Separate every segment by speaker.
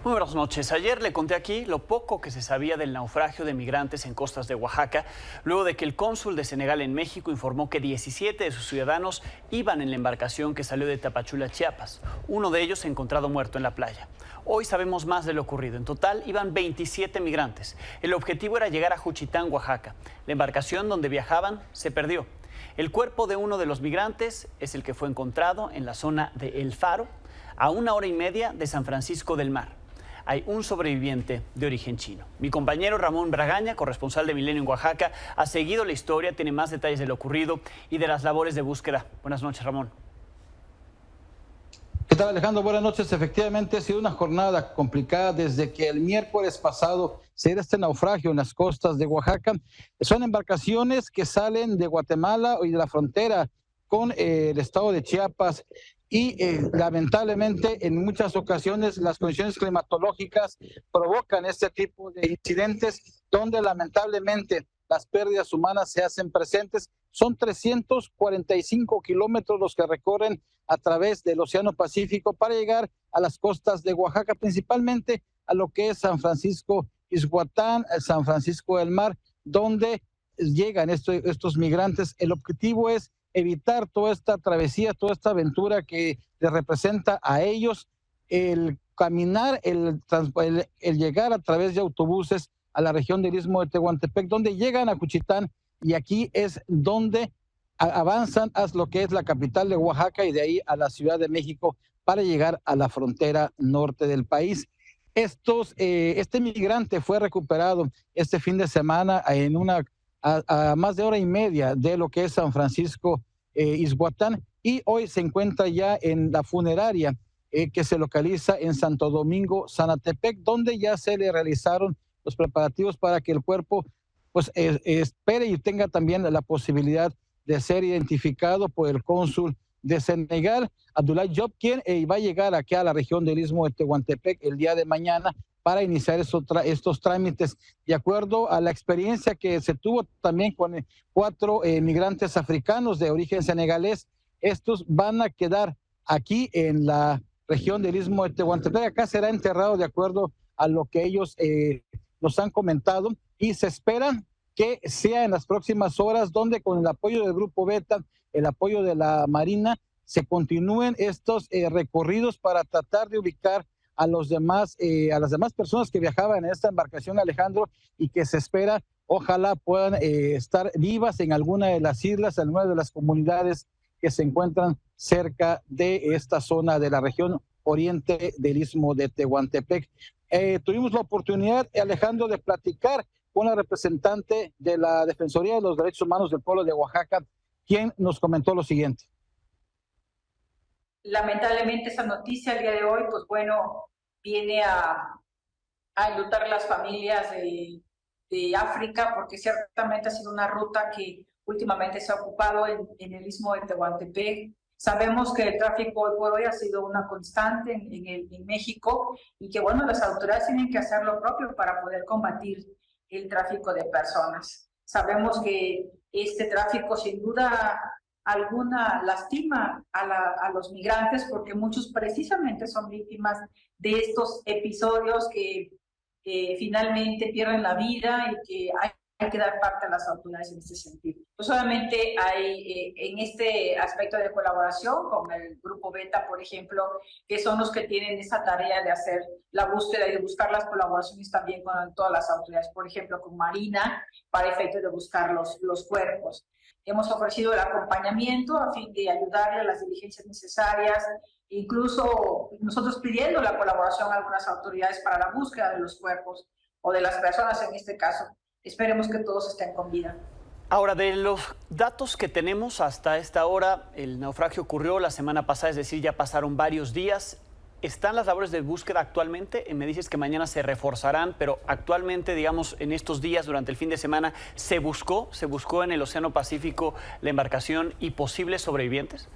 Speaker 1: Muy buenas noches. Ayer le conté aquí lo poco que se sabía del naufragio de migrantes en costas de Oaxaca, luego de que el cónsul de Senegal en México informó que 17 de sus ciudadanos iban en la embarcación que salió de Tapachula, Chiapas. Uno de ellos encontrado muerto en la playa. Hoy sabemos más de lo ocurrido. En total iban 27 migrantes. El objetivo era llegar a Juchitán, Oaxaca. La embarcación donde viajaban se perdió. El cuerpo de uno de los migrantes es el que fue encontrado en la zona de El Faro, a 1 hora y media de San Francisco del Mar. Hay un sobreviviente de origen chino. Mi compañero Ramón Bragaña, corresponsal de Milenio en Oaxaca, ha seguido la historia, tiene más detalles de lo ocurrido y de las labores de búsqueda. Buenas noches, Ramón.
Speaker 2: ¿Qué tal, Alejandro? Buenas noches. Efectivamente, ha sido una jornada complicada desde que el miércoles pasado se diera este naufragio en las costas de Oaxaca. Son embarcaciones que salen de Guatemala y de la frontera con el estado de Chiapas y lamentablemente en muchas ocasiones las condiciones climatológicas provocan este tipo de incidentes donde lamentablemente las pérdidas humanas se hacen presentes. Son 345 kilómetros los que recorren a través del Océano Pacífico para llegar a las costas de Oaxaca, principalmente a lo que es San Francisco Ixhuatán, San Francisco del Mar, donde llegan estos migrantes. El objetivo es evitar toda esta travesía, toda esta aventura que les representa a ellos, el caminar, el llegar a través de autobuses a la región del Istmo de Tehuantepec, donde llegan a Juchitán, y aquí es donde avanzan a lo que es la capital de Oaxaca y de ahí a la Ciudad de México para llegar a la frontera norte del país. Este migrante fue recuperado este fin de semana a más de 1 hora y media de lo que es San Francisco Ixhuatán, y hoy se encuentra ya en la funeraria que se localiza en Santo Domingo, Zanatepec, donde ya se le realizaron los preparativos para que el cuerpo pues espere y tenga también la posibilidad de ser identificado por el cónsul de Senegal, Abdoulaye Diop, quien va a llegar aquí a la región del Istmo de Tehuantepec el día de mañana para iniciar estos trámites. De acuerdo a la experiencia que se tuvo también con 4 migrantes africanos de origen senegalés, estos van a quedar aquí en la región del Istmo de Tehuantepec. Acá será enterrado de acuerdo a lo que ellos nos han comentado, y se esperan que sea en las próximas horas donde con el apoyo del Grupo Beta, el apoyo de la Marina, se continúen estos recorridos para tratar de ubicar a las demás personas que viajaban en esta embarcación, Alejandro, y que se espera, ojalá puedan estar vivas en alguna de las islas, en alguna de las comunidades que se encuentran cerca de esta zona de la región oriente del Istmo de Tehuantepec. Tuvimos la oportunidad, Alejandro, de platicar con la representante de la Defensoría de los Derechos Humanos del pueblo de Oaxaca, quien nos comentó lo siguiente.
Speaker 3: Lamentablemente esa noticia el día de hoy, pues bueno, viene a enlutar las familias de África, porque ciertamente ha sido una ruta que últimamente se ha ocupado en el Istmo de Tehuantepec. Sabemos que el tráfico hoy por hoy ha sido una constante en México, y que bueno, las autoridades tienen que hacer lo propio para poder combatir el tráfico de personas. Sabemos que este tráfico sin duda alguna lastima a los migrantes, porque muchos precisamente son víctimas de estos episodios que finalmente pierden la vida, y que hay que dar parte a las autoridades en este sentido. No solamente hay en este aspecto de colaboración con el Grupo Beta, por ejemplo, que son los que tienen esa tarea de hacer la búsqueda y de buscar las colaboraciones también con todas las autoridades, por ejemplo, con Marina, para efectos de buscar los cuerpos. Hemos ofrecido el acompañamiento a fin de ayudarle a las diligencias necesarias, incluso nosotros pidiendo la colaboración a algunas autoridades para la búsqueda de los cuerpos o de las personas en este caso. Esperemos que todos estén con vida.
Speaker 1: Ahora, de los datos que tenemos hasta esta hora, el naufragio ocurrió la semana pasada, es decir, ya pasaron varios días. ¿Están las labores de búsqueda actualmente? Me dices que mañana se reforzarán, pero actualmente, digamos, en estos días, durante el fin de semana, ¿se buscó en el Océano Pacífico la embarcación y posibles sobrevivientes?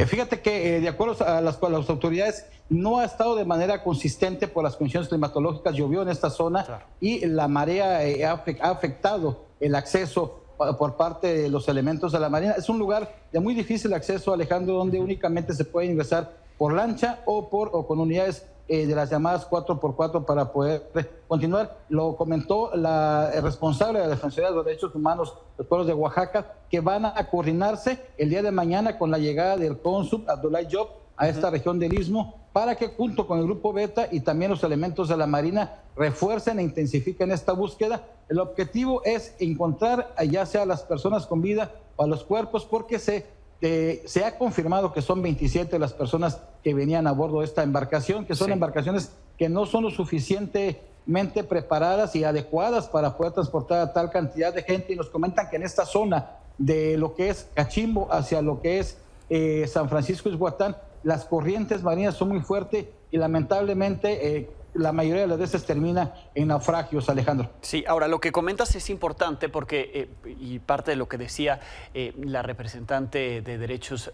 Speaker 2: Fíjate que de acuerdo a las autoridades, no ha estado de manera consistente por las condiciones climatológicas. Llovió en esta zona, claro, y la marea ha afectado el acceso por parte de los elementos de la Marina. Es un lugar de muy difícil acceso, Alejandro, donde únicamente se puede ingresar por lancha o con unidades de las llamadas 4x4 para poder continuar. Lo comentó la responsable de la Defensoría de los Derechos Humanos, los pueblos de Oaxaca, que van a coordinarse el día de mañana con la llegada del cónsul Abdoulaye Diop a esta región del Istmo, para que junto con el Grupo Beta y también los elementos de la Marina refuercen e intensifiquen esta búsqueda. El objetivo es encontrar ya sea a las personas con vida o a los cuerpos, porque se ha confirmado que son 27 las personas que venían a bordo de esta embarcación, que son embarcaciones que no son lo suficientemente preparadas y adecuadas para poder transportar a tal cantidad de gente, y nos comentan que en esta zona de lo que es Cachimbo hacia lo que es San Francisco Ixhuatán, las corrientes marinas son muy fuertes y lamentablemente la mayoría de las veces termina en naufragios, Alejandro.
Speaker 1: Sí, ahora lo que comentas es importante porque, y parte de lo que decía la representante de derechos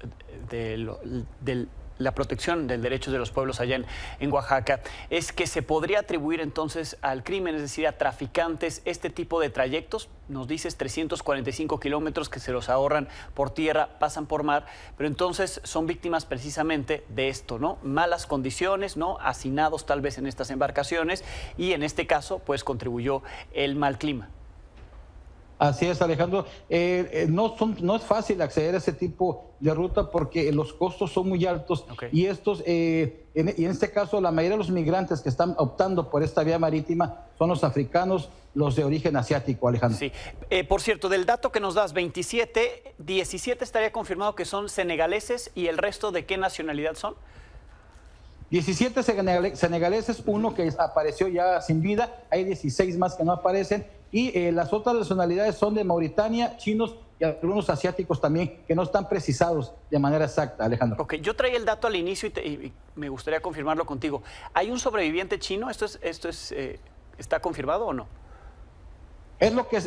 Speaker 1: de la protección del derecho de los pueblos allá en Oaxaca, es que se podría atribuir entonces al crimen, es decir, a traficantes, este tipo de trayectos. Nos dices 345 kilómetros que se los ahorran por tierra, pasan por mar, pero entonces son víctimas precisamente de esto, ¿no? Malas condiciones, ¿no? Hacinados tal vez en estas embarcaciones, y en este caso pues contribuyó el mal clima.
Speaker 2: Así es, Alejandro. No es fácil acceder a ese tipo de ruta porque los costos son muy altos. Y estos, y en este caso, la mayoría de los migrantes que están optando por esta vía marítima son los africanos, los de origen asiático, Alejandro.
Speaker 1: Sí. Por cierto, del dato que nos das, 17 estaría confirmado que son senegaleses, ¿y el resto de qué nacionalidad son?
Speaker 2: 17 senegaleses, uno que apareció ya sin vida, hay 16 más que no aparecen, y las otras nacionalidades son de Mauritania, chinos y algunos asiáticos también, que no están precisados de manera exacta, Alejandro.
Speaker 1: Ok, yo traía el dato al inicio y me gustaría confirmarlo contigo. ¿Hay un sobreviviente chino? ¿Está confirmado o no?
Speaker 2: Es lo que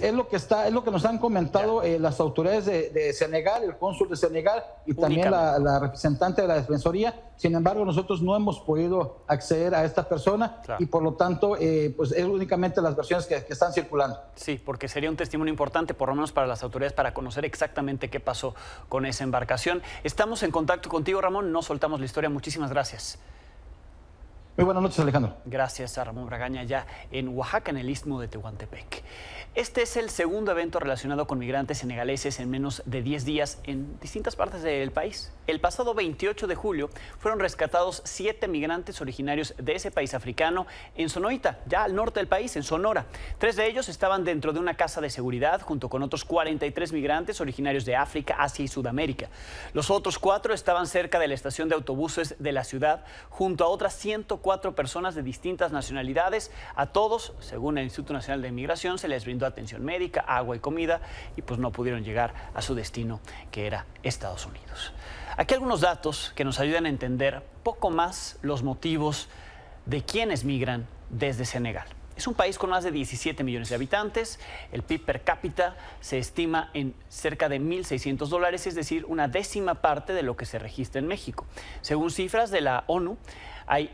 Speaker 2: nos han comentado las autoridades de Senegal, el cónsul de Senegal y también la representante de la Defensoría. Sin embargo, nosotros no hemos podido acceder a esta persona y por lo tanto, pues es únicamente las versiones que están circulando.
Speaker 1: Sí, porque sería un testimonio importante, por lo menos para las autoridades, para conocer exactamente qué pasó con esa embarcación. Estamos en contacto contigo, Ramón, no soltamos la historia. Muchísimas gracias.
Speaker 2: Muy buenas noches, Alejandro.
Speaker 1: Gracias a Ramón Bragaña, ya en Oaxaca, en el Istmo de Tehuantepec. Este es el segundo evento relacionado con migrantes senegaleses en menos de 10 días en distintas partes del país. El pasado 28 de julio fueron rescatados 7 migrantes originarios de ese país africano en Sonoita, ya al norte del país, en Sonora. 3 de ellos estaban dentro de una casa de seguridad junto con otros 43 migrantes originarios de África, Asia y Sudamérica. Los otros 4 estaban cerca de la estación de autobuses de la ciudad junto a otras 104 personas de distintas nacionalidades. A todos, según el Instituto Nacional de Migración, se les brindó atención médica, agua y comida, y pues no pudieron llegar a su destino, que era Estados Unidos. Aquí algunos datos que nos ayudan a entender poco más los motivos de quienes migran desde Senegal. Es un país con más de 17 millones de habitantes. El PIB per cápita se estima en cerca de $1,600, es decir, una décima parte de lo que se registra en México. Según cifras de la ONU, hay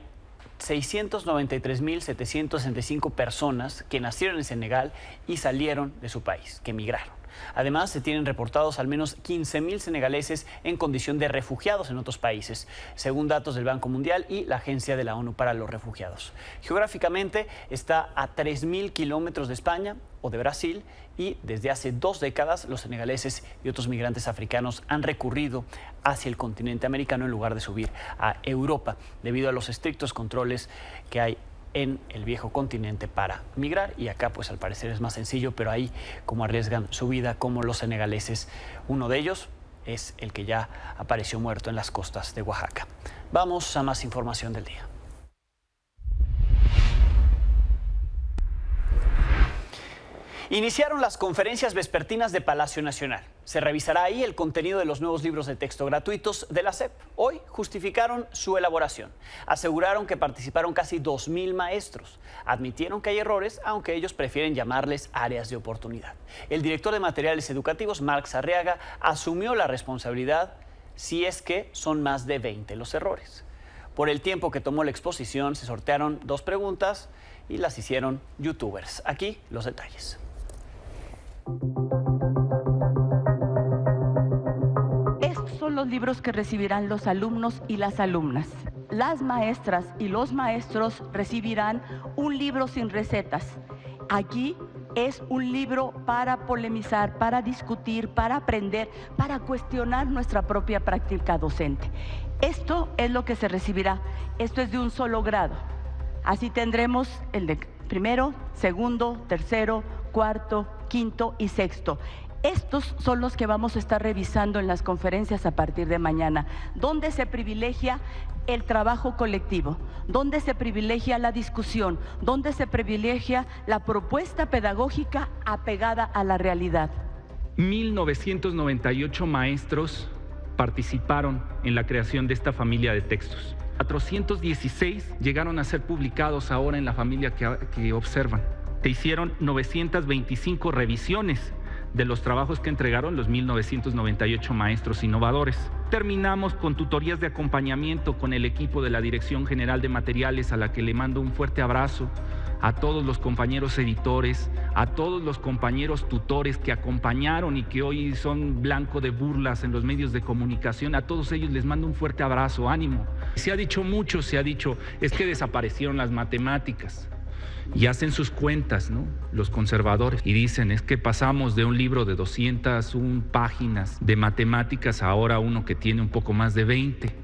Speaker 1: 693.765 personas que nacieron en Senegal y salieron de su país, que emigraron. Además, se tienen reportados al menos 15.000 senegaleses en condición de refugiados en otros países, según datos del Banco Mundial y la Agencia de la ONU para los Refugiados. Geográficamente está a 3.000 kilómetros de España o de Brasil, y desde hace 2 décadas los senegaleses y otros migrantes africanos han recurrido hacia el continente americano en lugar de subir a Europa, debido a los estrictos controles que hay en el viejo continente para migrar. Y acá pues al parecer es más sencillo, pero ahí como arriesgan su vida, como los senegaleses. Uno de ellos es el que ya apareció muerto en las costas de Oaxaca. Vamos a más información del día. Iniciaron las conferencias vespertinas de Palacio Nacional. Se revisará ahí el contenido de los nuevos libros de texto gratuitos de la SEP. Hoy justificaron su elaboración. Aseguraron que participaron casi 2.000 maestros. Admitieron que hay errores, aunque ellos prefieren llamarles áreas de oportunidad. El director de materiales educativos, Marx Arriaga, asumió la responsabilidad si es que son más de 20 los errores. Por el tiempo que tomó la exposición, se sortearon 2 preguntas y las hicieron youtubers. Aquí los detalles.
Speaker 4: los libros que recibirán los alumnos y las alumnas. Las maestras y los maestros recibirán un libro sin recetas. Aquí es un libro para polemizar, para discutir, para aprender, para cuestionar nuestra propia práctica docente. Esto es lo que se recibirá. Esto es de un solo grado. Así tendremos el de primero, segundo, tercero, cuarto, quinto y sexto. Estos son los que vamos a estar revisando en las conferencias a partir de mañana, donde se privilegia el trabajo colectivo, donde se privilegia la discusión, donde se privilegia la propuesta pedagógica apegada a la realidad.
Speaker 5: 1998 maestros participaron en la creación de esta familia de textos. 416 llegaron a ser publicados ahora en la familia que observan. Se hicieron 925 revisiones de los trabajos que entregaron los 1998 maestros innovadores. Terminamos con tutorías de acompañamiento con el equipo de la Dirección General de Materiales, a la que le mando un fuerte abrazo, a todos los compañeros editores, a todos los compañeros tutores que acompañaron y que hoy son blanco de burlas en los medios de comunicación. A todos ellos les mando un fuerte abrazo, ánimo. Se ha dicho mucho, es que desaparecieron las matemáticas. Y hacen sus cuentas, ¿no?, los conservadores, y dicen, es que pasamos de un libro de 201 páginas de matemáticas a ahora uno que tiene un poco más de 20.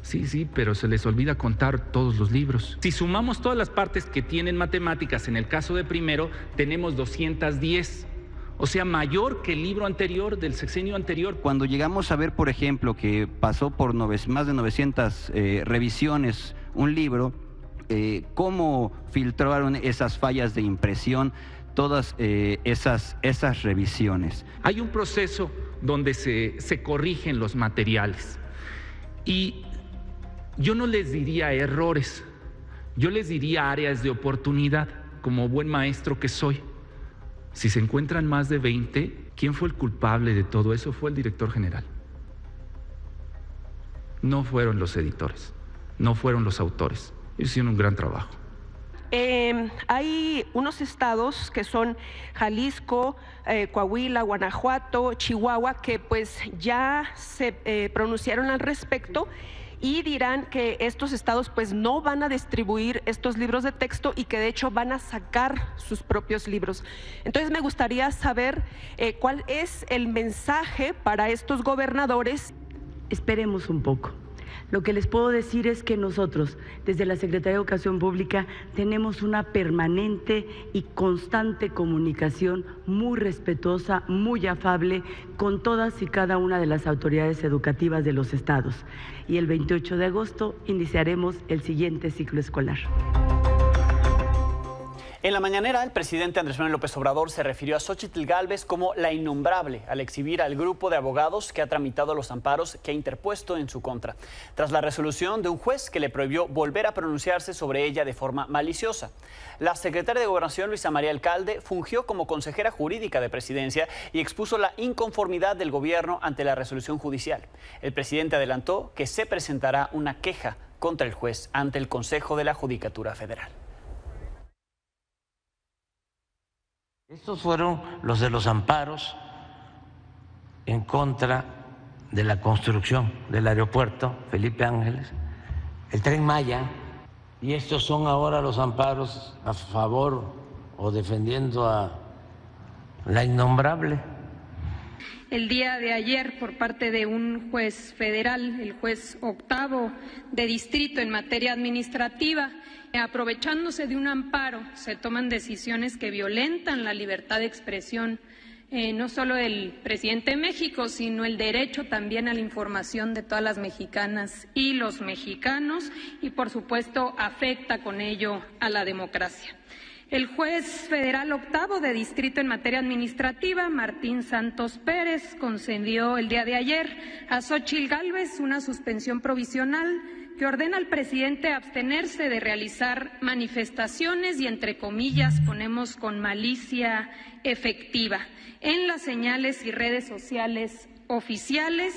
Speaker 5: Sí, pero se les olvida contar todos los libros. Si sumamos todas las partes que tienen matemáticas, en el caso de primero, tenemos 210. O sea, mayor que el libro anterior, del sexenio anterior.
Speaker 6: Cuando llegamos a ver, por ejemplo, que pasó por más de 900 revisiones un libro, cómo filtraron esas fallas de impresión, todas esas revisiones.
Speaker 5: Hay un proceso donde se corrigen los materiales y yo no les diría errores, yo les diría áreas de oportunidad, como buen maestro que soy. Si se encuentran más de 20, ¿quién fue el culpable de todo eso? Fue el director general. No fueron los editores, no fueron los autores. Hicieron un gran trabajo.
Speaker 7: Hay unos estados que son Jalisco, Coahuila, Guanajuato, Chihuahua, que pues ya se pronunciaron al respecto y dirán que estos estados pues no van a distribuir estos libros de texto y que de hecho van a sacar sus propios libros. Entonces me gustaría saber cuál es el mensaje para estos gobernadores.
Speaker 4: Esperemos un poco. Lo que les puedo decir es que nosotros, desde la Secretaría de Educación Pública, tenemos una permanente y constante comunicación muy respetuosa, muy afable con todas y cada una de las autoridades educativas de los estados. Y el 28 de agosto iniciaremos el siguiente ciclo escolar.
Speaker 1: En la mañanera, el presidente Andrés Manuel López Obrador se refirió a Xóchitl Gálvez como la innombrable al exhibir al grupo de abogados que ha tramitado los amparos que ha interpuesto en su contra, tras la resolución de un juez que le prohibió volver a pronunciarse sobre ella de forma maliciosa. La secretaria de Gobernación, Luisa María Alcalde, fungió como consejera jurídica de Presidencia y expuso la inconformidad del gobierno ante la resolución judicial. El presidente adelantó que se presentará una queja contra el juez ante el Consejo de la Judicatura Federal.
Speaker 8: Estos fueron los de los amparos en contra de la construcción del aeropuerto Felipe Ángeles, el Tren Maya, y estos son ahora los amparos a favor o defendiendo a la innombrable.
Speaker 9: El día de ayer, por parte de un juez federal, el juez octavo de distrito en materia administrativa, aprovechándose de un amparo, se toman decisiones que violentan la libertad de expresión, no solo del presidente de México, sino el derecho también a la información de todas las mexicanas y los mexicanos, y por supuesto afecta con ello a la democracia. El juez federal octavo de distrito en materia administrativa, Martín Santos Pérez, concedió el día de ayer a Xóchitl Gálvez una suspensión provisional que ordena al presidente abstenerse de realizar manifestaciones y, entre comillas, ponemos con malicia efectiva en las señales y redes sociales oficiales.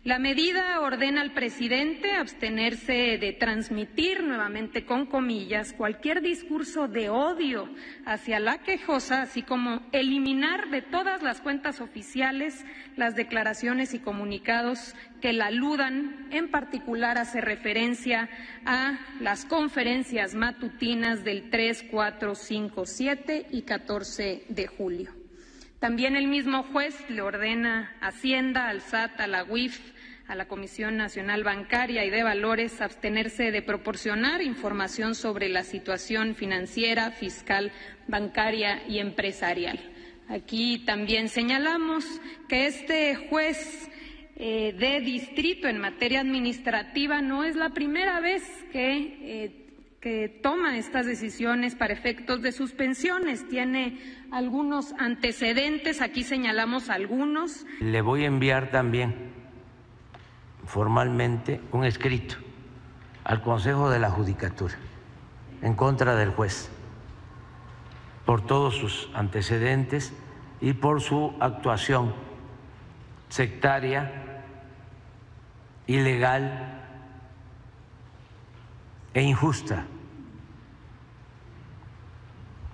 Speaker 9: La medida ordena al presidente abstenerse de transmitir, nuevamente con comillas, cualquier discurso de odio hacia la quejosa, así como eliminar de todas las cuentas oficiales las declaraciones y comunicados que la aludan, en particular hace referencia a las conferencias matutinas del 3, 4, 5, 7 y 14 de julio. También el mismo juez le ordena a Hacienda, al SAT, a la UIF, a la Comisión Nacional Bancaria y de Valores abstenerse de proporcionar información sobre la situación financiera, fiscal, bancaria y empresarial. Aquí también señalamos que este juez de distrito en materia administrativa no es la primera vez que toma estas decisiones para efectos de suspensiones. Tiene algunos antecedentes, aquí señalamos algunos.
Speaker 8: Le voy a enviar también formalmente un escrito al Consejo de la Judicatura en contra del juez por todos sus antecedentes y por su actuación sectaria, ilegal e injusta.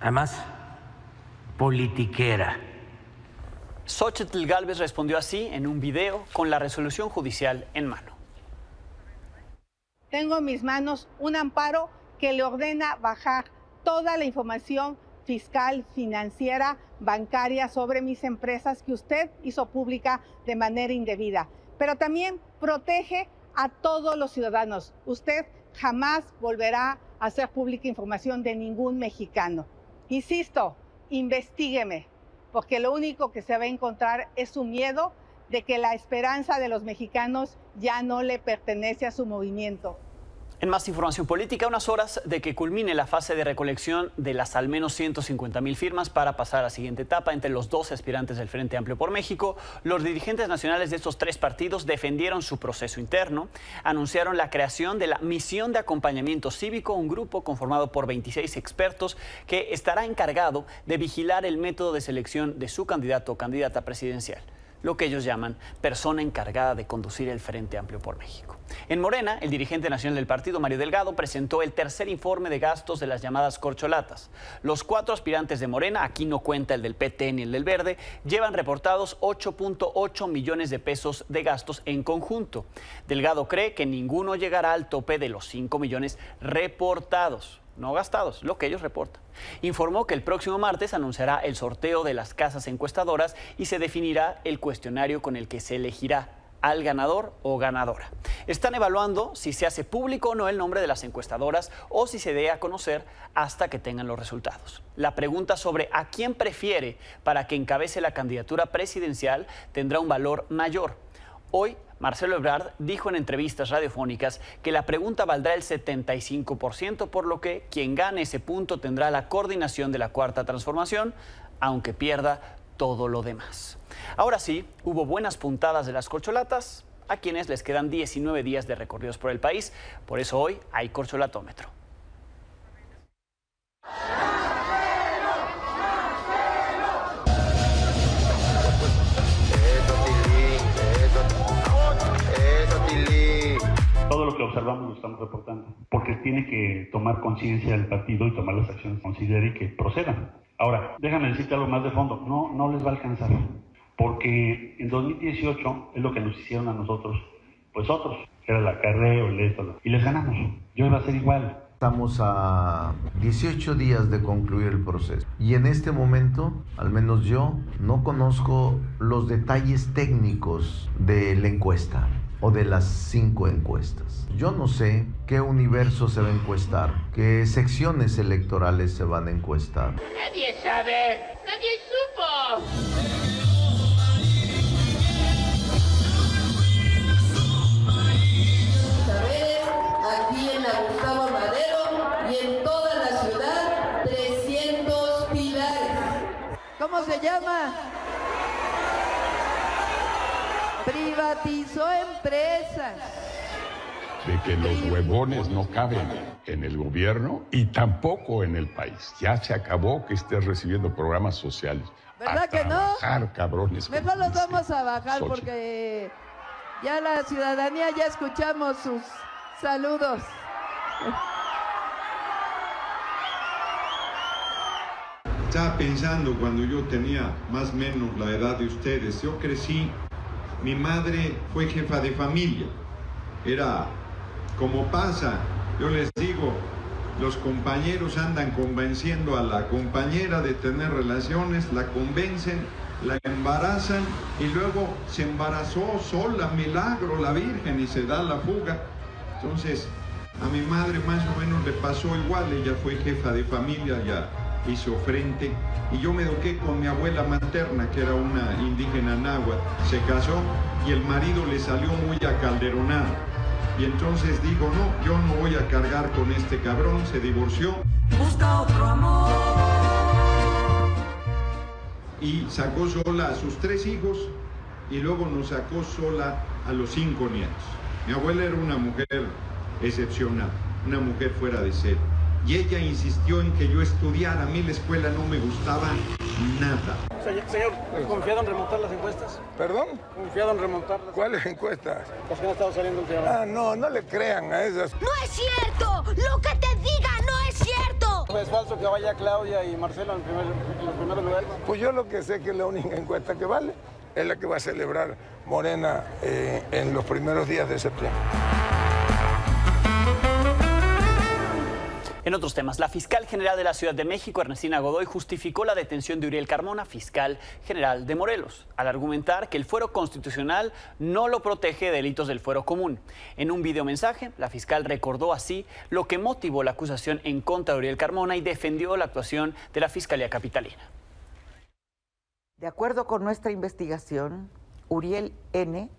Speaker 8: Además, politiquera.
Speaker 1: Xóchitl Gálvez respondió así en un video con la resolución judicial en mano.
Speaker 10: Tengo en mis manos un amparo que le ordena bajar toda la información fiscal, financiera, bancaria sobre mis empresas que usted hizo pública de manera indebida. Pero también protege a todos los ciudadanos. Usted jamás volverá a hacer pública información de ningún mexicano. Insisto, investígueme, porque lo único que se va a encontrar es su miedo de que la esperanza de los mexicanos ya no le pertenece a su movimiento.
Speaker 1: En más información política, unas horas de que culmine la fase de recolección de las al menos 150,000 firmas para pasar a la siguiente etapa entre los 12 aspirantes del Frente Amplio por México, los dirigentes nacionales de estos tres partidos defendieron su proceso interno, anunciaron la creación de la Misión de Acompañamiento Cívico, un grupo conformado por 26 expertos que estará encargado de vigilar el método de selección de su candidato o candidata presidencial, lo que ellos llaman persona encargada de conducir el Frente Amplio por México. En Morena, el dirigente nacional del partido, Mario Delgado, presentó el tercer informe de gastos de las llamadas corcholatas. Los 4 aspirantes de Morena, aquí no cuenta el del PT ni el del Verde, llevan reportados 8.8 millones de pesos de gastos en conjunto. Delgado cree que ninguno llegará al tope de los 5 millones reportados, no gastados, lo que ellos reportan. Informó que el próximo martes anunciará el sorteo de las casas encuestadoras y se definirá el cuestionario con el que se elegirá al ganador o ganadora. Están evaluando si se hace público o no el nombre de las encuestadoras o si se dé a conocer hasta que tengan los resultados. La pregunta sobre a quién prefiere para que encabece la candidatura presidencial tendrá un valor mayor. Hoy, Marcelo Ebrard dijo en entrevistas radiofónicas que la pregunta valdrá el 75%, por lo que quien gane ese punto tendrá la coordinación de la Cuarta Transformación, aunque pierda todo lo demás. Ahora sí, hubo buenas puntadas de las corcholatas, a quienes les quedan 19 días de recorridos por el país. Por eso hoy hay corcholatómetro.
Speaker 11: Todo lo que observamos lo estamos reportando, porque tiene que tomar conciencia del partido y tomar las acciones que considere y que procedan. Ahora, déjame decirte algo más de fondo, no les va a alcanzar, porque en 2018 es lo que nos hicieron a nosotros, pues otros, que era el acarreo, el esto, y les ganamos. Yo iba a ser igual.
Speaker 12: Estamos a 18 días de concluir el proceso y en este momento, al menos yo, no conozco los detalles técnicos de la encuesta o de las 5 encuestas. Yo no sé qué universo se va a encuestar, qué secciones electorales se van a encuestar.
Speaker 13: Nadie sabe, nadie supo.
Speaker 14: Aquí en la Gustavo Madero y en toda la ciudad, 300 pilares.
Speaker 15: ¿Cómo se llama? Privatizó empresas.
Speaker 16: De que los huevones no caben en el gobierno y tampoco en el país. Ya se acabó que estés recibiendo programas sociales.
Speaker 15: ¿Verdad que no?
Speaker 16: Cabrones.
Speaker 15: Mejor los vamos a bajar porque Ya la ciudadanía, ya escuchamos sus saludos.
Speaker 17: Estaba pensando cuando yo tenía más o menos la edad de ustedes, yo crecí, mi madre fue jefa de familia, era como pasa, yo les digo, los compañeros andan convenciendo a la compañera de tener relaciones, la convencen, la embarazan y luego se embarazó sola, milagro, la Virgen, y se da la fuga. Entonces, a mi madre más o menos le pasó igual, ella fue jefa de familia, ya hizo frente, y yo me eduqué con mi abuela materna, que era una indígena náhuatl. Se casó y el marido le salió muy acalderonado, y entonces digo, no, yo no voy a cargar con este cabrón, se divorció, busca otro amor, y sacó sola a sus 3 hijos, y luego nos sacó sola a los 5 nietos. Mi abuela era una mujer excepcional, una mujer fuera de serie. Y ella insistió en que yo estudiara. A mí la escuela no me gustaba nada.
Speaker 18: Señor, ¿confiado en remontar las encuestas?
Speaker 19: ¿Perdón?
Speaker 18: ¿Confiado en remontarlas?
Speaker 19: ¿Cuáles encuestas?
Speaker 18: Las que han estado saliendo últimamente.
Speaker 19: No le crean a esas.
Speaker 20: ¡No es cierto! ¡Lo que te diga no es cierto!
Speaker 18: ¿Es falso que vaya Claudia y Marcelo en los primeros lugares?
Speaker 19: Pues yo lo que sé que la única encuesta que vale es la que va a celebrar Morena en los primeros días de septiembre.
Speaker 1: En otros temas, la fiscal general de la Ciudad de México, Ernestina Godoy, justificó la detención de Uriel Carmona, fiscal general de Morelos, al argumentar que el fuero constitucional no lo protege de delitos del fuero común. En un videomensaje, la fiscal recordó así lo que motivó la acusación en contra de Uriel Carmona y defendió la actuación de la Fiscalía Capitalina.
Speaker 21: De acuerdo con nuestra investigación, Uriel N.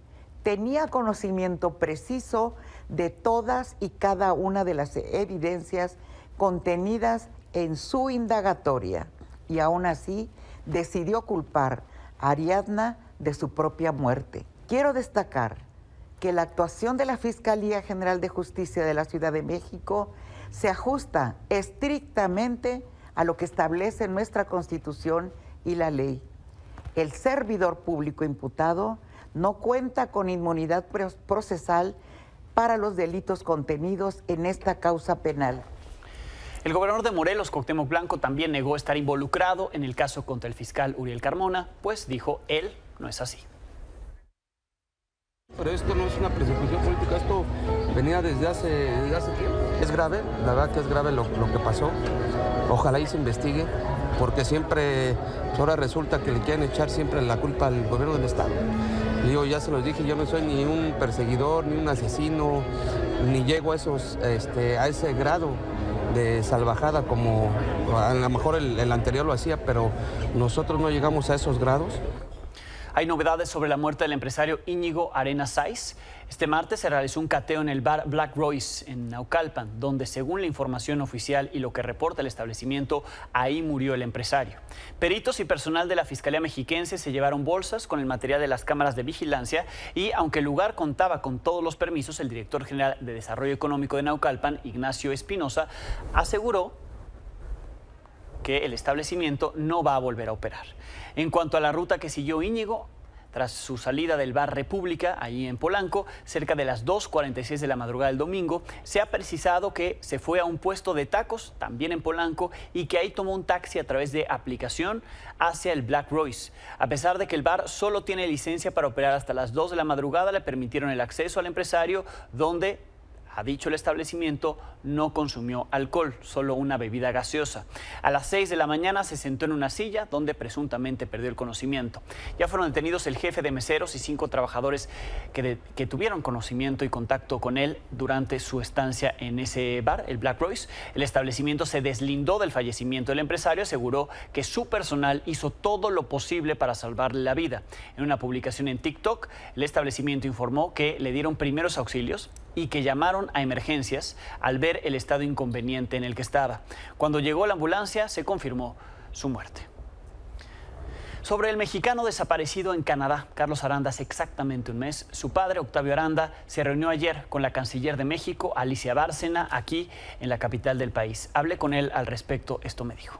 Speaker 21: tenía conocimiento preciso de todas y cada una de las evidencias contenidas en su indagatoria y aún así decidió culpar a Ariadna de su propia muerte. Quiero destacar que la actuación de la Fiscalía General de Justicia de la Ciudad de México se ajusta estrictamente a lo que establece nuestra Constitución y la ley. El servidor público imputado no cuenta con inmunidad procesal para los delitos contenidos en esta causa penal.
Speaker 1: El gobernador de Morelos, Cuauhtémoc Blanco, también negó estar involucrado en el caso contra el fiscal Uriel Carmona, pues dijo él no es así.
Speaker 22: Pero esto no es una persecución política, esto venía desde hace tiempo. Es grave, la verdad que es grave lo que pasó. Ojalá y se investigue, porque siempre, ahora resulta que le quieren echar siempre la culpa al gobierno del Estado. Digo, ya se los dije, yo no soy ni un perseguidor, ni un asesino, ni llego a ese grado de salvajada como a lo mejor el anterior lo hacía, pero nosotros no llegamos a esos grados.
Speaker 1: Hay novedades sobre la muerte del empresario Íñigo Arenas Sáiz. Este martes se realizó un cateo en el bar Black Royce en Naucalpan, donde según la información oficial y lo que reporta el establecimiento, ahí murió el empresario. Peritos y personal de la Fiscalía Mexiquense se llevaron bolsas con el material de las cámaras de vigilancia y aunque el lugar contaba con todos los permisos, el director general de Desarrollo Económico de Naucalpan, Ignacio Espinosa, aseguró que el establecimiento no va a volver a operar. En cuanto a la ruta que siguió Íñigo, tras su salida del bar República, ahí en Polanco, cerca de las 2:46 de la madrugada del domingo, se ha precisado que se fue a un puesto de tacos, también en Polanco, y que ahí tomó un taxi a través de aplicación hacia el Black Royce. A pesar de que el bar solo tiene licencia para operar hasta las 2 de la madrugada, le permitieron el acceso al empresario, donde, ha dicho el establecimiento, no consumió alcohol, solo una bebida gaseosa. A las 6 de la mañana se sentó en una silla donde presuntamente perdió el conocimiento. Ya fueron detenidos el jefe de meseros y 5 trabajadores que tuvieron conocimiento y contacto con él durante su estancia en ese bar, el Black Royce. El establecimiento se deslindó del fallecimiento del empresario, aseguró que su personal hizo todo lo posible para salvarle la vida. En una publicación en TikTok, el establecimiento informó que le dieron primeros auxilios y que llamaron a emergencias al ver el estado inconveniente en el que estaba. Cuando llegó la ambulancia, se confirmó su muerte. Sobre el mexicano desaparecido en Canadá, Carlos Aranda, hace exactamente un mes, su padre, Octavio Aranda, se reunió ayer con la canciller de México, Alicia Bárcena, aquí en la capital del país. Hablé con él al respecto, esto me dijo.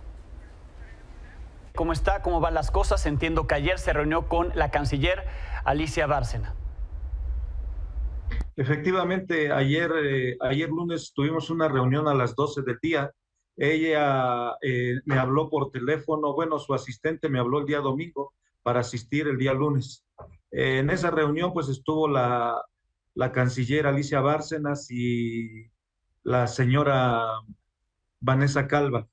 Speaker 1: ¿Cómo está? ¿Cómo van las cosas? Entiendo que ayer se reunió con la canciller Alicia Bárcena.
Speaker 2: Efectivamente, ayer lunes tuvimos una reunión a las 12 del día. Ella me habló por teléfono, bueno, su asistente me habló el día domingo para asistir el día lunes. En esa reunión pues estuvo la canciller Alicia Bárcenas y la señora Vanessa Calva.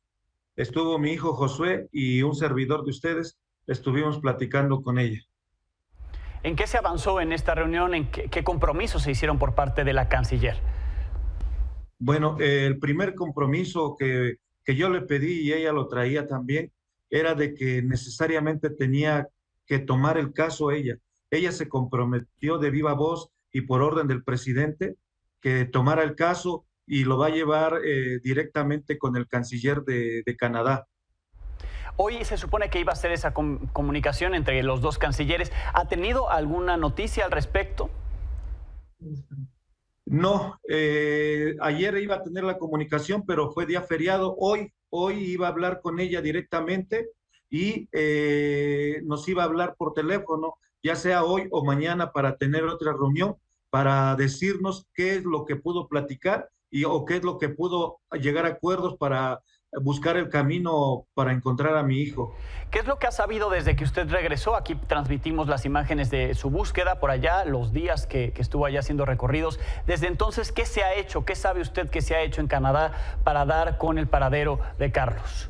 Speaker 2: Estuvo mi hijo Josué y un servidor de ustedes, estuvimos platicando con ella.
Speaker 1: ¿En qué se avanzó en esta reunión? ¿En qué compromisos se hicieron por parte de la canciller?
Speaker 2: Bueno, el primer compromiso que yo le pedí, y ella lo traía también, era de que necesariamente tenía que tomar el caso ella. Ella se comprometió de viva voz y por orden del presidente que tomara el caso y lo va a llevar directamente con el canciller de Canadá.
Speaker 1: Hoy se supone que iba a ser esa comunicación entre los dos cancilleres. ¿Ha tenido alguna noticia al respecto?
Speaker 2: No, ayer iba a tener la comunicación, pero fue día feriado. Hoy iba a hablar con ella directamente y nos iba a hablar por teléfono, ya sea hoy o mañana, para tener otra reunión, para decirnos qué es lo que pudo platicar o qué es lo que pudo llegar a acuerdos para buscar el camino para encontrar a mi hijo.
Speaker 1: ¿Qué es lo que ha sabido desde que usted regresó? Aquí transmitimos las imágenes de su búsqueda por allá, los días que estuvo allá haciendo recorridos. Desde entonces, ¿qué se ha hecho? ¿Qué sabe usted que se ha hecho en Canadá para dar con el paradero de Carlos?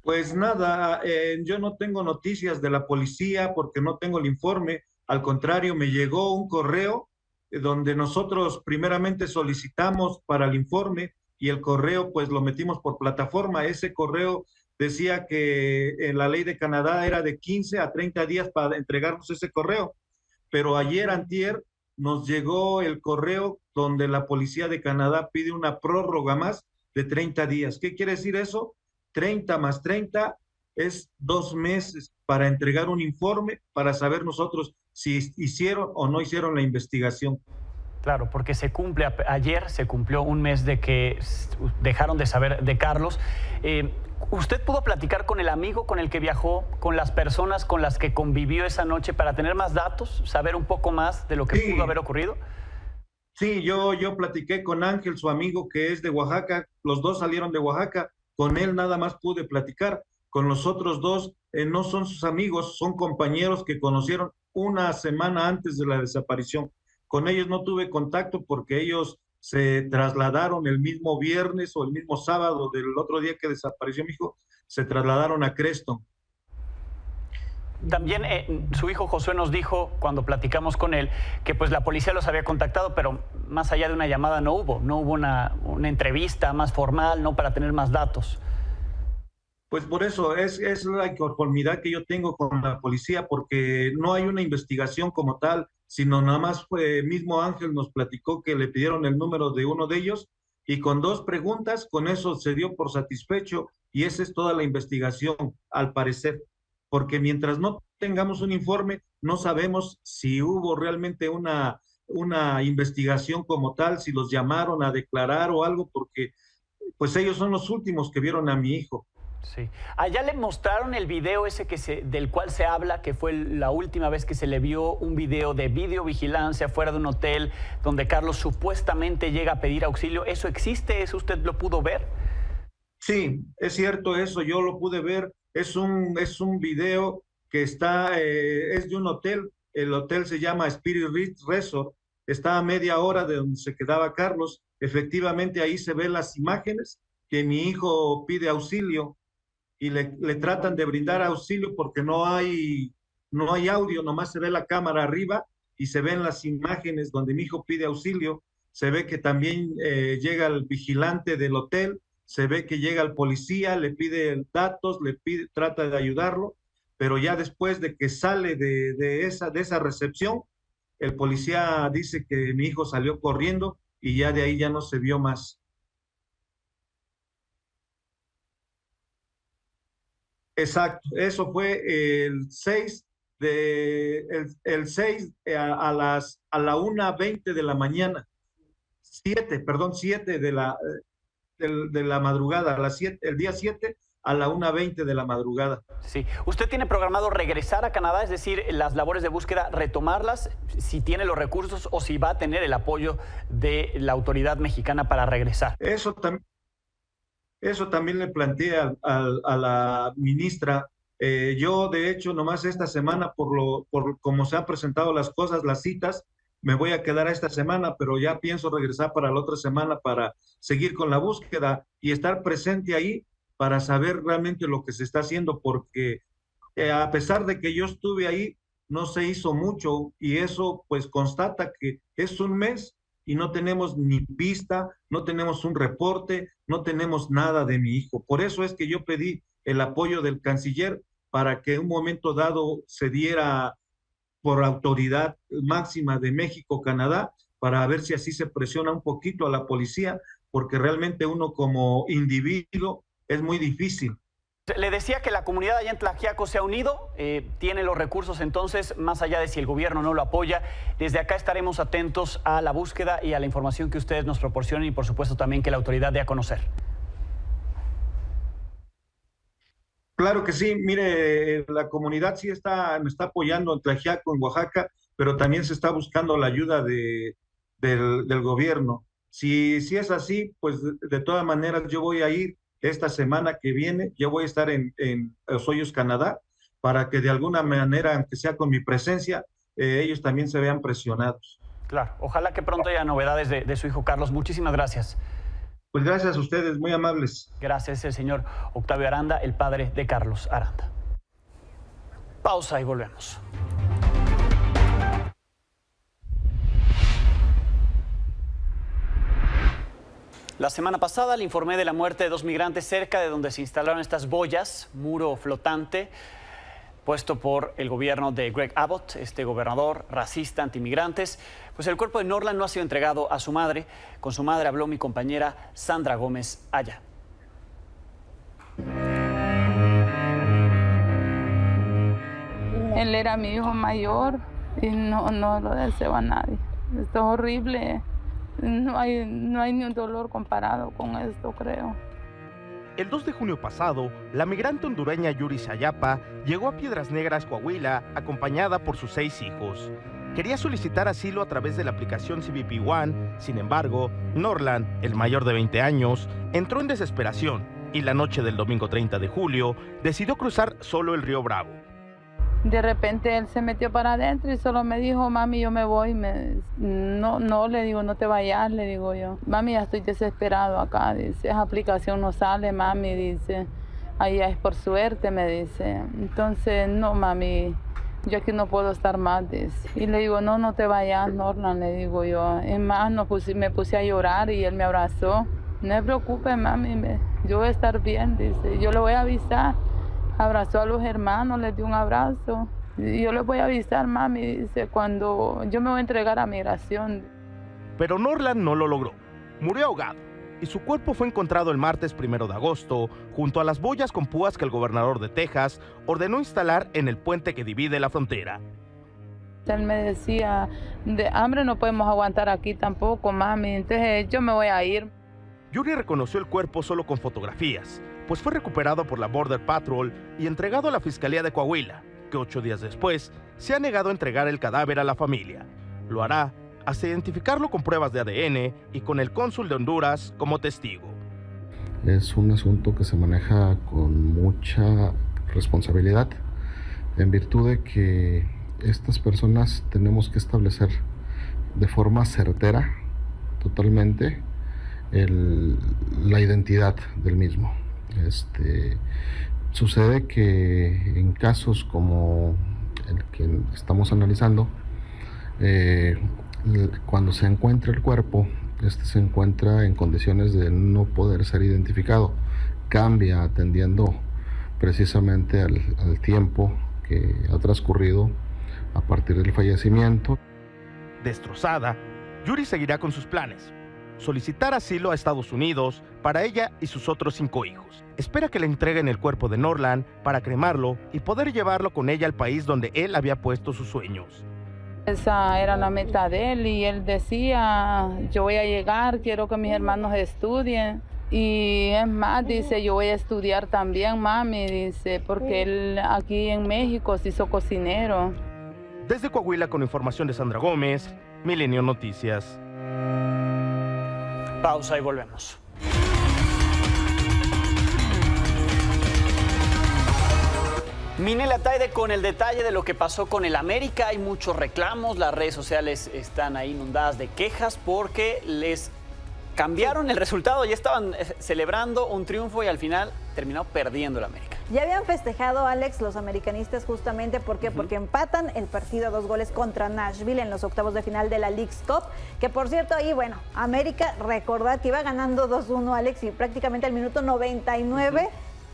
Speaker 2: Pues nada, yo no tengo noticias de la policía porque no tengo el informe. Al contrario, me llegó un correo donde nosotros primeramente solicitamos para el informe y el correo pues lo metimos por plataforma. Ese correo decía que en la ley de Canadá era de 15 a 30 días para entregarnos ese correo, pero antier, nos llegó el correo donde la policía de Canadá pide una prórroga más de 30 días. ¿Qué quiere decir eso? 30 más 30 es 2 meses para entregar un informe, para saber nosotros si hicieron o no hicieron la investigación.
Speaker 1: Claro, porque ayer se cumplió un mes de que dejaron de saber de Carlos. ¿Usted pudo platicar con el amigo con el que viajó, con las personas con las que convivió esa noche para tener más datos, saber un poco más de lo que pudo haber ocurrido?
Speaker 2: Sí, yo platiqué con Ángel, su amigo que es de Oaxaca. Los dos salieron de Oaxaca. Con él nada más pude platicar. Con los otros dos no son sus amigos, son compañeros que conocieron una semana antes de la desaparición. Con ellos no tuve contacto porque ellos se trasladaron el mismo viernes o el mismo sábado del otro día que desapareció mi hijo, se trasladaron a Creston.
Speaker 1: También su hijo Josué nos dijo, cuando platicamos con él, que pues la policía los había contactado, pero más allá de una llamada no hubo una entrevista más formal, no para tener más datos.
Speaker 2: Pues por eso es la inconformidad que yo tengo con la policía, porque no hay una investigación como tal, sino nada más mismo Ángel nos platicó que le pidieron el número de uno de ellos y con 2 preguntas, con eso se dio por satisfecho y esa es toda la investigación, al parecer. Porque mientras no tengamos un informe, no sabemos si hubo realmente una investigación como tal, si los llamaron a declarar o algo, porque pues ellos son los últimos que vieron a mi hijo.
Speaker 1: Sí. Allá le mostraron el video ese del cual se habla, que fue la última vez que se le vio un video de videovigilancia fuera de un hotel donde Carlos supuestamente llega a pedir auxilio. ¿Eso existe? ¿Eso usted lo pudo ver?
Speaker 2: Sí, es cierto eso, yo lo pude ver. Es un video que es de un hotel. El hotel se llama Spirit Resort. Está a media hora de donde se quedaba Carlos. Efectivamente, ahí se ven las imágenes que mi hijo pide auxilio y le tratan de brindar auxilio porque no hay audio, nomás se ve la cámara arriba y se ven las imágenes donde mi hijo pide auxilio. Se ve que también llega el vigilante del hotel, se ve que llega el policía, le pide datos, trata de ayudarlo, pero ya después de que sale de esa recepción, el policía dice que mi hijo salió corriendo y ya de ahí ya no se vio más. Exacto, eso fue el 6 a la 1:20 de la mañana, 7 de la madrugada, el día 7 a la 1:20 de la madrugada.
Speaker 1: Sí. ¿Usted tiene programado regresar a Canadá? Es decir, las labores de búsqueda, retomarlas, si tiene los recursos o si va a tener el apoyo de la autoridad mexicana para regresar.
Speaker 2: Eso también le planteé a la ministra. Yo, de hecho, nomás esta semana, por cómo se han presentado las cosas, las citas, me voy a quedar esta semana, pero ya pienso regresar para la otra semana para seguir con la búsqueda y estar presente ahí para saber realmente lo que se está haciendo, porque a pesar de que yo estuve ahí, no se hizo mucho, y eso pues constata que es un mes y no tenemos ni pista, no tenemos un reporte, no tenemos nada de mi hijo. Por eso es que yo pedí el apoyo del canciller para que en un momento dado se diera por autoridad máxima de México, Canadá, para ver si así se presiona un poquito a la policía, porque realmente uno como individuo es muy difícil.
Speaker 1: Le decía que la comunidad allá en Tlaxiaco se ha unido, tiene los recursos, entonces, más allá de si el gobierno no lo apoya, desde acá estaremos atentos a la búsqueda y a la información que ustedes nos proporcionen y por supuesto también que la autoridad dé a conocer.
Speaker 2: Claro que sí, mire, la comunidad sí me está apoyando en Tlaxiaco, en Oaxaca, pero también se está buscando la ayuda del gobierno. Si es así, pues de todas maneras yo voy a ir esta semana que viene, yo voy a estar en Los Hoyos, Canadá, para que de alguna manera, aunque sea con mi presencia, ellos también se vean presionados.
Speaker 1: Claro, ojalá que pronto haya novedades de su hijo Carlos. Muchísimas gracias.
Speaker 2: Pues gracias a ustedes, muy amables.
Speaker 1: Gracias, el señor Octavio Aranda, el padre de Carlos Aranda. Pausa y volvemos. La semana pasada le informé de la muerte de 2 migrantes cerca de donde se instalaron estas boyas, muro flotante, puesto por el gobierno de Greg Abbott, este gobernador racista, antimigrantes. Pues el cuerpo de Norland no ha sido entregado a su madre. Con su madre habló mi compañera Sandra Gómez Aya.
Speaker 3: Él era mi hijo mayor y no lo deseo a nadie. Esto es horrible. No hay ni un dolor comparado con esto, creo.
Speaker 6: El 2 de junio pasado, la migrante hondureña Yuri Sayapa llegó a Piedras Negras, Coahuila, acompañada por sus 6 hijos. Quería solicitar asilo a través de la aplicación CBP One. Sin embargo, Norland, el mayor de 20 años, entró en desesperación y la noche del domingo 30 de julio decidió cruzar solo el río Bravo.
Speaker 3: De repente él se metió para adentro y solo me dijo, mami, yo me voy. No, le digo, no te vayas, le digo yo. Mami, ya estoy desesperado acá, dice, esa aplicación no sale, mami, dice. Allá es por suerte, me dice. Entonces, no, mami, yo aquí no puedo estar más, dice. Y le digo, no te vayas, Norland, le digo yo. Es más, me puse a llorar y él me abrazó. No se preocupe, mami, yo voy a estar bien, dice. Yo le voy a avisar. Abrazó a los hermanos, les dio un abrazo. Y yo les voy a avisar, mami, dice, cuando yo me voy a entregar a migración.
Speaker 6: Pero Norland no lo logró. Murió ahogado y su cuerpo fue encontrado el martes 1 de agosto junto a las boyas con púas que el gobernador de Texas ordenó instalar en el puente que divide la frontera.
Speaker 3: Él me decía, de hambre no podemos aguantar aquí tampoco, mami, entonces yo me voy a ir.
Speaker 6: Yuri reconoció el cuerpo solo con fotografías, pues fue recuperado por la Border Patrol y entregado a la Fiscalía de Coahuila, que 8 días después se ha negado a entregar el cadáver a la familia. Lo hará hasta identificarlo con pruebas de ADN y con el cónsul de Honduras como testigo.
Speaker 23: Es un asunto que se maneja con mucha responsabilidad, en virtud de que estas personas tenemos que establecer de forma certera, totalmente, la identidad del mismo. Sucede que en casos como el que estamos analizando, cuando se encuentra el cuerpo, se encuentra en condiciones de no poder ser identificado. Cambia atendiendo precisamente al tiempo que ha transcurrido a partir del fallecimiento.
Speaker 6: Destrozada, Yuri seguirá con sus planes. Solicitar asilo a Estados Unidos para ella y sus otros 5 hijos. Espera que le entreguen el cuerpo de Norland para cremarlo y poder llevarlo con ella al país donde él había puesto sus sueños.
Speaker 3: Esa era la meta de él y él decía, yo voy a llegar, quiero que mis hermanos estudien. Y es más, dice, yo voy a estudiar también, mami, dice, porque él aquí en México se hizo cocinero.
Speaker 6: Desde Coahuila, con información de Sandra Gómez, Milenio Noticias.
Speaker 1: Pausa y volvemos. Minel Ataide con el detalle de lo que pasó con el América. Hay muchos reclamos, las redes sociales están ahí inundadas de quejas porque les cambiaron el resultado. Ya estaban celebrando un triunfo y al final terminó perdiendo el América.
Speaker 4: Ya habían festejado, Alex, los americanistas justamente porque empatan el partido a 2 goles contra Nashville en los octavos de final de la Leagues Cup, que por cierto ahí, bueno, América, recordar que iba ganando 2-1, Alex, y prácticamente al minuto 99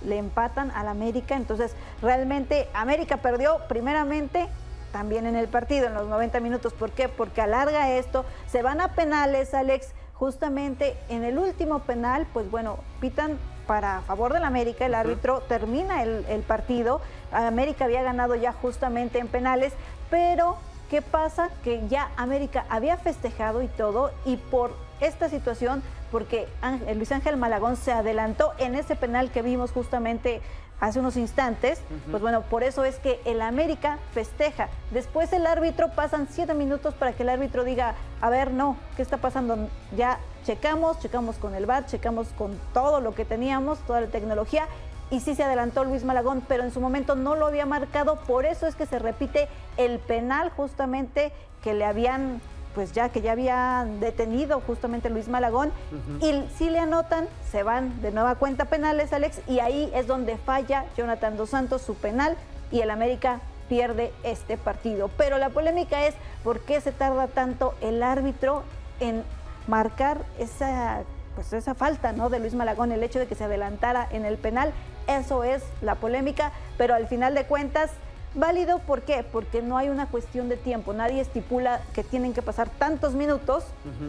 Speaker 4: le empatan al América. Entonces realmente América perdió primeramente también en el partido en los 90 minutos. ¿Por qué? Porque alarga esto, se van a penales, Alex. Justamente en el último penal, pues bueno, pitan para favor del América, el árbitro termina el partido. América había ganado ya justamente en penales, pero ¿qué pasa? Que ya América había festejado y todo, y por esta situación, porque Luis Ángel Malagón se adelantó en ese penal que vimos justamente hace unos instantes, pues bueno, por eso es que el América festeja. Después el árbitro, pasan 7 minutos para que el árbitro diga, a ver, no, ¿qué está pasando? Ya checamos con el VAR, checamos con todo lo que teníamos, toda la tecnología, y sí se adelantó Luis Malagón, pero en su momento no lo había marcado, por eso es que se repite el penal justamente que le habían, pues ya habían detenido justamente Luis Malagón, y si le anotan, se van de nueva cuenta penales, Alex, y ahí es donde falla Jonathan Dos Santos su penal y el América pierde este partido. Pero la polémica es por qué se tarda tanto el árbitro en marcar esa falta, ¿no?, de Luis Malagón, el hecho de que se adelantara en el penal. Eso es la polémica, pero al final de cuentas válido. ¿Por qué? Porque no hay una cuestión de tiempo, nadie estipula que tienen que pasar tantos minutos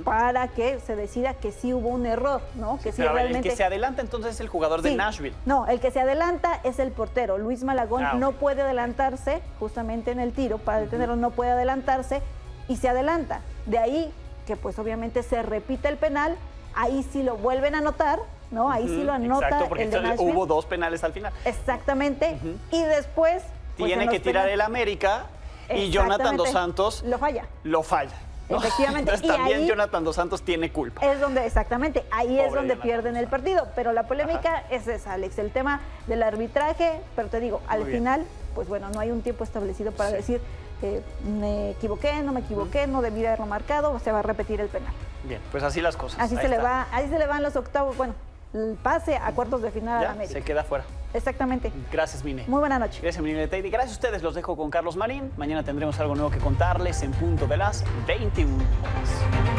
Speaker 4: para que se decida que sí hubo un error, ¿no? Que sí,
Speaker 1: pero
Speaker 4: realmente...
Speaker 1: el que se adelanta entonces es el jugador de Nashville.
Speaker 4: No, el que se adelanta es el portero. Luis Malagón no puede adelantarse justamente en el tiro, para detenerlo no puede adelantarse y se adelanta. De ahí que pues obviamente se repite el penal, ahí sí lo vuelven a anotar, ¿no? Ahí sí lo anota.
Speaker 1: Exacto, porque
Speaker 4: el de Nashville.
Speaker 1: Hubo 2 penales al final.
Speaker 4: Exactamente, y después... Pues
Speaker 1: tiene que tirar el América y Jonathan Dos Santos
Speaker 4: lo falla.
Speaker 1: ¿No?
Speaker 4: Efectivamente.
Speaker 1: Entonces también ahí Jonathan Dos Santos tiene culpa.
Speaker 4: Es donde, exactamente, ahí
Speaker 1: Pobre
Speaker 4: es donde
Speaker 1: Jonathan
Speaker 4: pierden el partido. Pero la polémica es esa, Alex, el tema del arbitraje. Pero te digo, al final, pues bueno, no hay un tiempo establecido para decir me equivoqué, no me equivoqué, no debí haberlo marcado, se va a repetir el penal.
Speaker 1: Bien, pues así las cosas.
Speaker 4: Así se le van los octavos, bueno, el pase a cuartos de final a América.
Speaker 1: Se queda fuera.
Speaker 4: Exactamente.
Speaker 1: Gracias, Mine.
Speaker 4: Muy buena noche.
Speaker 1: Gracias, Minel Ataide. Gracias a ustedes. Los dejo con Carlos Marín. Mañana tendremos algo nuevo que contarles en punto de las 21 horas.